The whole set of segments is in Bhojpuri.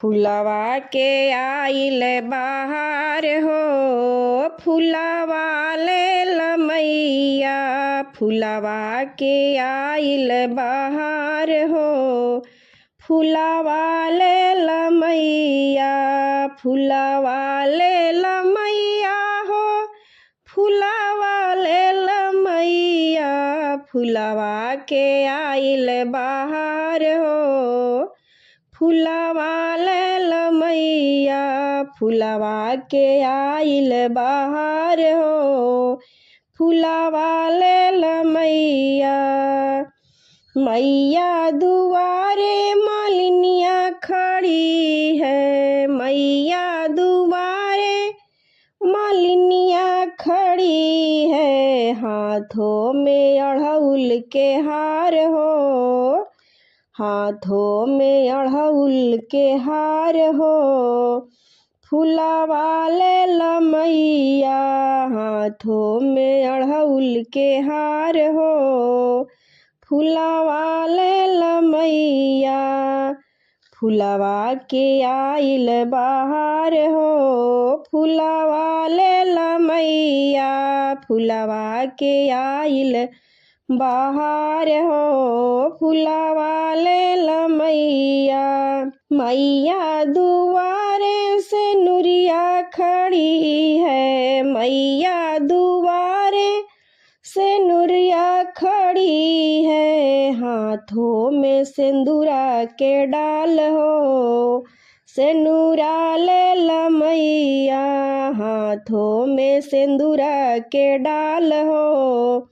फुलवा के आइल बहार हो, फुलवा ले लमैया। फुलवा के आइल बहार हो, फुलवा ले लमैया। फुलवा ले लमैया हो, फुलवा ले लमैया। फुलवा के आइल बहार हो, फुलवा ले लमैया। फुलवा के आइल बहार हो, फुलवा ले लमैया। मैया दुआरे मालिनिया खड़ी है, मैया दुआरे मालिनिया खड़ी है। हाथों में अड़हुल के हार हो, हाथों में अड़हुल के हार हो। फुलवा ले लमैया, हाथों में अड़हुल के हार हो। फुलवा ले लमैया। फुलवा के आइल बहार हो, फुलवा ले लमैया। फुलवा के आइल बहार हो, फुलवा ले लमैया। मैया दुआरे से नुरिया खड़ी है, मैया दुआरे से नुरिया खड़ी है। हाथों में सिंदूरा के डाल हो, सिंदूरा ले लमैया। हाथों में सिंदूरा के डाल हो,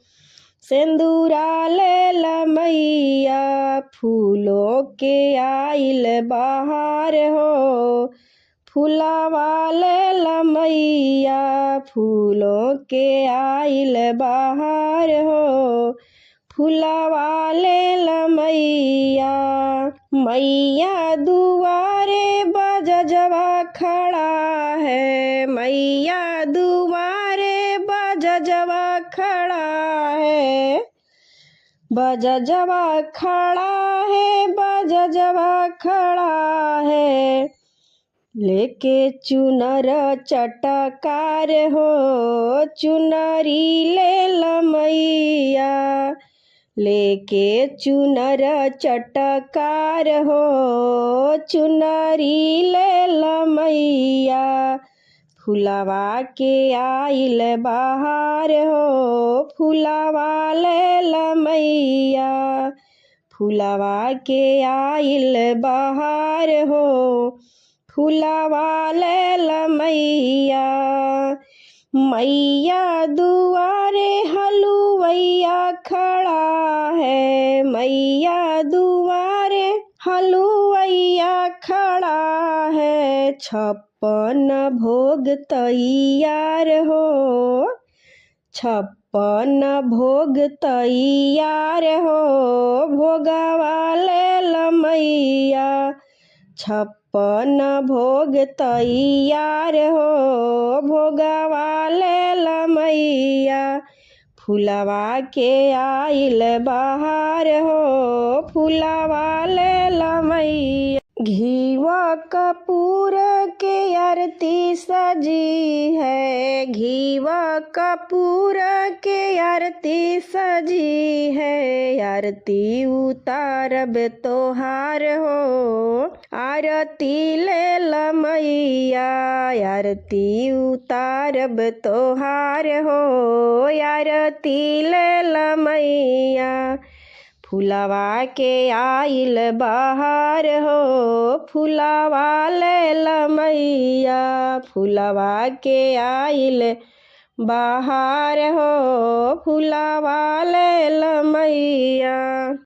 सिंदूरा ले लमैया। फूलों के आइल बहार हो, फुलवा ले लमैया। फूलों के आइल बहार हो, फुलवा ले लमैया। मैया दुआरे बजजवा खड़ा है, मैया दुआरे बजजवा खड़ा है। बजजवा खड़ा है, बजजवा खड़ा है। लेके चुनर चटकार हो, चुनरी ले लमैया। लेके चुनर चटकार हो, चुनरी ले लमैया। फुलवा के आइल बहार हो, फुलवा ले लमैया। फुलवा के आइल बहार हो, फुलवा ले लमैया। मैया दुआरे हलुवैया खड़ा है, मैया दुआरे हलुवैया खड़ा है। 56 भोग तैयार हो, 56 भोग तैयार हो। भोगवा ले लमैया, 56 भोग तैयार हो। भोगवा ले लमैया। फुलवा के आइल बहार हो, फुलवा ले लमैया। घीवा कपूर के आरती सजी है, घीवा कपूर के आरती सजी है। आरती उतारब तोहार हो, आरती ले लमैया। आरती उतारब तोहार हो, आरती ले लमैया। फुलवा के आइल बहार हो, फुलवा ले लमैया। फुलवा के आइल बहार हो, फुलवा ले लमैया।